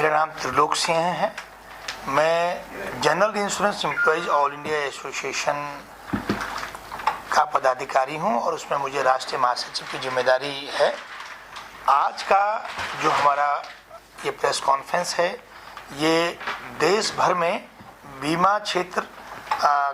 मेरा नाम त्रिलोक सिंह है। मैं general insurance employees all India association का पदाधिकारी हूं और उसमें मुझे राष्ट्रीय महासचिव की जिम्मेदारी है। आज का जो हमारा ये प्रेस कॉन्फ्रेंस है, ये देश भर में बीमा क्षेत्र,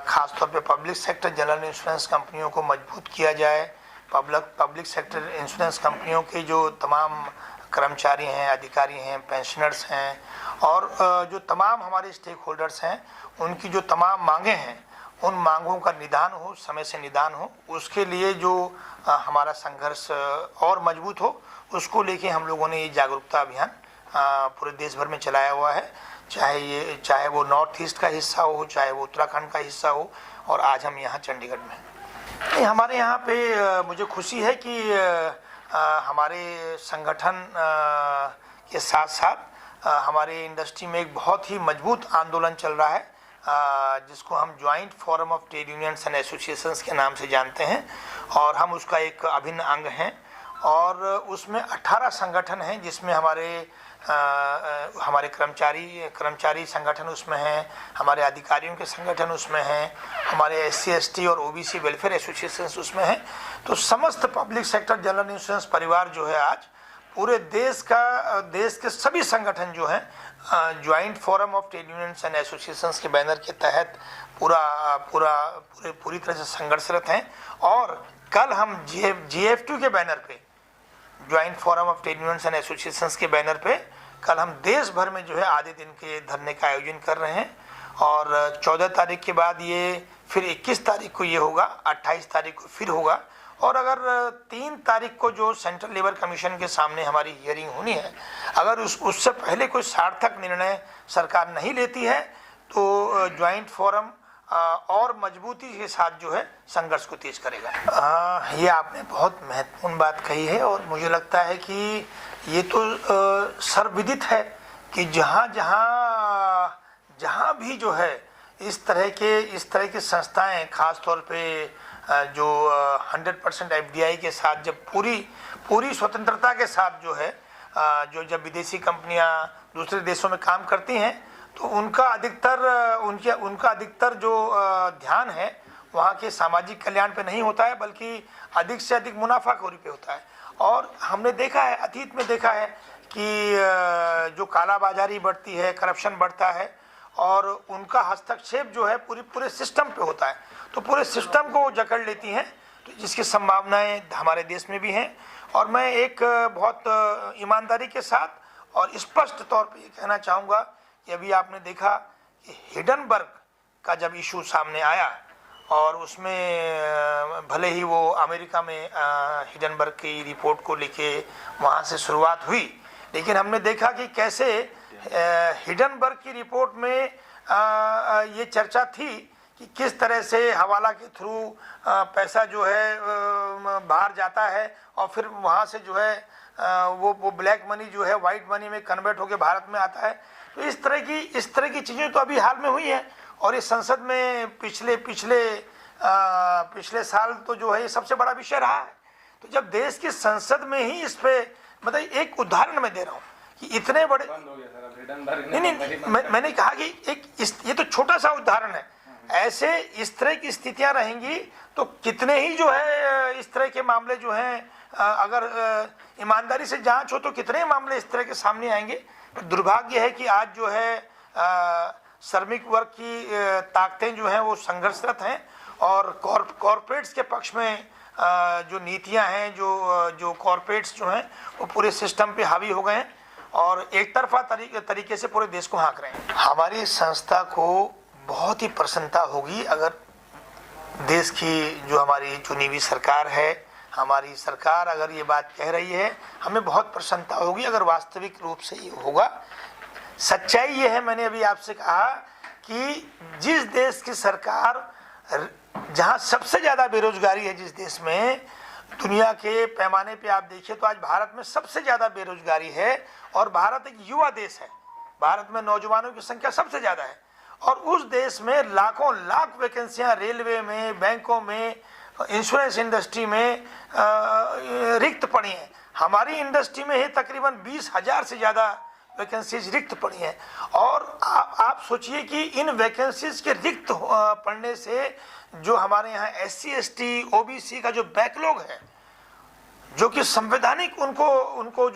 खासतौर पे पब्लिक सेक्टर जनरल इंश्योरेंस कंपनियों को मजबूत किया जाए। पब्लिक सेक्टर इंश्योरेंस कंपनियों के जो तमाम कर्मचारी हैं, अधिकारी हैं, पेंशनर्स हैं और जो तमाम हमारे स्टेक होल्डर्स हैं, उनकी जो तमाम मांगें हैं, उन मांगों का निदान हो, समय से निदान हो, उसके लिए जो हमारा संघर्ष और मजबूत हो, उसको लेके हम लोगों ने ये जागरूकता अभियान पूरे देश भर में चलाया हुआ है। चाहे वो नॉर्थ ईस्ट का हिस्सा हो, चाहे वो उत्तराखंड का हिस्सा हो, और आज हम यहाँ चंडीगढ़ में हैं। हमारे यहाँ पे मुझे खुशी है कि हमारे संगठन के साथ साथ हमारे इंडस्ट्री में एक बहुत ही मजबूत आंदोलन चल रहा है, जिसको हम joint forum of trade unions and associations के नाम से जानते हैं, और हम उसका एक अभिन्न अंग हैं। और उसमें 18 संगठन हैं, जिसमें हमारे कर्मचारी संगठन उसमें हैं, हमारे अधिकारियों के संगठन उसमें हैं, हमारे SC ST और OBC वेलफेयर एसोसिएशंस उसमें हैं। तो समस्त पब्लिक सेक्टर जनरल इंश्योरेंस परिवार जो है, आज पूरे देश के सभी संगठन जो हैं joint forum of trade unions and associations के बैनर के तहत पूरी तरह से संघर्षरत हैं। और कल हम GF2 के बैनर पे, joint forum of trade unions and associations के बैनर पे कल हम देश भर में जो है आधे दिन के धरने का आयोजन कर रहे हैं। और 14 तारीख के बाद ये, फिर 21 तारीख को ये होगा, 28 तारीख को फिर होगा। और अगर 3 तारीख को जो सेंट्रल लेबर कमीशन के सामने हमारी हियरिंग होनी है, अगर उससे पहले कोई सार्थक निर्णय सरकार नहीं लेती है, तो ज्वाइंट फोरम और मजबूती के साथ जो है संघर्ष को तेज करेगा। ये आपने बहुत महत्वपूर्ण बात कही है, और मुझे लगता है कि ये तो सर्वविदित है कि जहाँ भी जो है इस तरह के संस्थाएं, खास तौर पे जो 100% FDI के साथ जब पूरी स्वतंत्रता के साथ जो है, जब विदेशी कंपनियां दूसरे देशों में काम करती हैं, तो उनका अधिकतर जो ध्यान है वहाँ के सामाजिक कल्याण पे नहीं होता है, बल्कि अधिक से अधिक मुनाफाखोरी पे होता है। और हमने देखा है, अतीत में देखा है कि जो कालाबाजारी बढ़ती है, करप्शन बढ़ता है, और उनका हस्तक्षेप जो है पूरे सिस्टम पे होता है, तो पूरे सिस्टम को जकड़ लेती हैं, तो जिसकी संभावनाएं हमारे देश में भी हैं। और मैं एक बहुत ईमानदारी के साथ और स्पष्ट तौर पे ये कहना चाहूँगा कि अभी आपने देखा कि हिडनबर्ग का जब इशू सामने आया, और उसमें भले ही वो अमेरिका में हिडनबर्ग की रिपोर्ट को लेके वहाँ से शुरुआत हुई, लेकिन हमने देखा कि कैसे हिडनबर्ग की रिपोर्ट में ये चर्चा थी कि किस तरह से हवाला के थ्रू पैसा जो है बाहर जाता है, और फिर वहाँ से जो है वो ब्लैक मनी जो है वाइट मनी में कन्वर्ट होकर भारत में आता है। तो इस तरह की चीज़ें तो अभी हाल में हुई हैं, और ये संसद में पिछले साल तो जो है ये सबसे बड़ा विषय रहा है। तो जब देश की संसद में ही इस पे, मतलब एक उदाहरण मैं दे रहा हूँ कि इतने बड़े, मैंने कहा कि ये तो छोटा सा उदाहरण है। ऐसे इस तरह की स्थितियां रहेंगी तो कितने ही जो है इस तरह के मामले जो हैं, अगर ईमानदारी से जांच हो तो कितने मामले इस तरह के सामने आएंगे। दुर्भाग्य है कि आज जो है श्रमिक वर्ग की ताकतें जो हैं वो संघर्षरत हैं, और कॉरपोरेट्स के पक्ष में जो नीतियां हैं, जो कॉरपोरेट्स जो हैं वो पूरे सिस्टम पे हावी हो गए हैं, और एक तरफा तरीके से पूरे देश को हाँक रहे हैं। हमारी संस्था को बहुत ही प्रसन्नता होगी अगर देश की जो हमारी चुनी हुई सरकार है, हमारी सरकार अगर ये बात कह रही है, हमें बहुत प्रसन्नता होगी अगर वास्तविक रूप से ये होगा। सच्चाई ये है, मैंने अभी आपसे कहा कि जिस देश की सरकार, जहां सबसे ज्यादा बेरोजगारी है, जिस देश में दुनिया के पैमाने पे आप देखिए तो आज भारत में सबसे ज्यादा बेरोजगारी है, और भारत एक युवा देश है, भारत में नौजवानों की संख्या सबसे ज्यादा है, और उस देश में लाखों लाख वैकेंसियां रेलवे में, बैंकों में, इंश्योरेंस इंडस्ट्री में रिक्त पड़ी हैं। हमारी इंडस्ट्री में ही तकरीबन 20,000 से ज़्यादा वैकेंसीज रिक्त पड़ी हैं। और आप सोचिए कि इन वैकेंसीज के रिक्त पड़ने से जो हमारे यहाँ SC ST OBC का जो बैकलॉग है, जो कि संवैधानिक उनको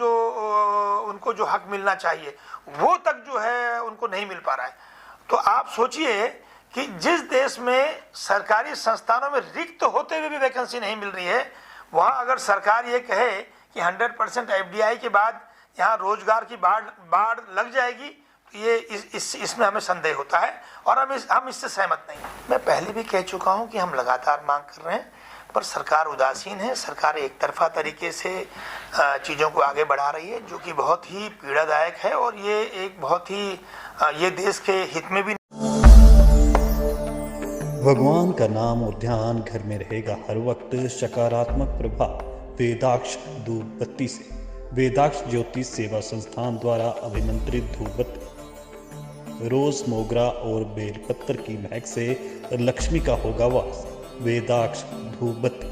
जो हक मिलना चाहिए वो तक जो है उनको नहीं मिल पा रहा है। तो आप सोचिए कि जिस देश में सरकारी संस्थानों में रिक्त होते हुए भी वैकेंसी नहीं मिल रही है, वहाँ अगर सरकार ये कहे कि 100% FDI के बाद यहाँ रोजगार की बाढ़ लग जाएगी, तो ये इसमें हमें संदेह होता है और हम इससे सहमत नहीं। मैं पहले भी कह चुका हूँ कि हम लगातार मांग कर रहे हैं, पर सरकार उदासीन है। सरकार एक तरफा तरीके से चीज़ों को आगे बढ़ा रही है, जो कि बहुत ही पीड़ादायक है और ये एक बहुत ही ये देश के हित में भी। भगवान का नाम और ध्यान घर में रहेगा हर वक्त। सकारात्मक प्रभाव वेदाक्ष धूप बत्ती से। वेदाक्ष ज्योतिष सेवा संस्थान द्वारा अभिमंत्रित धूप बत्ती रोज, मोगरा और बेलपत्र की महक से लक्ष्मी का होगा वास। वेदाक्ष धूप बत्ती।